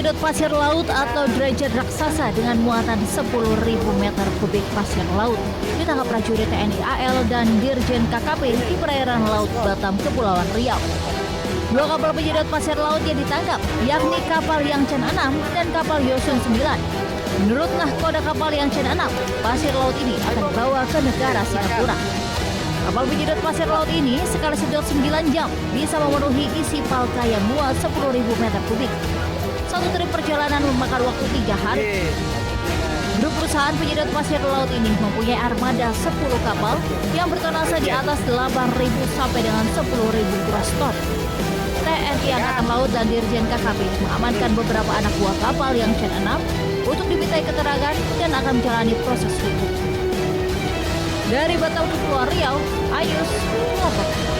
menyedot pasir laut atau dredger raksasa dengan muatan 10.000 meter kubik pasir laut ditangkap prajurit TNI AL dan Dirjen KKP di perairan Laut Batam, Kepulauan Riau. Dua kapal penyedot pasir laut yang ditangkap, yakni kapal Yangchen 6 dan kapal Yosun 9. Menurut nahkoda kapal Yangchen 6, pasir laut ini akan dibawa ke negara Singapura. Kapal penyedot pasir laut ini sekali sedot 9 jam bisa memenuhi isi palka yang muat 10.000 meter kubik. Satu trip perjalanan memakan waktu 3 hari. Grup perusahaan penyedot pasir laut ini mempunyai armada 10 kapal yang bertonase di atas 8.000 sampai dengan 10.000 gross ton. TNI Angkatan Laut dan Dirjen KKP mengamankan beberapa anak buah kapal Yangchen 6 untuk dimintai keterangan dan akan menjalani proses hukum. Dari Batam, Kepulauan Riau, Ayus, Lombok.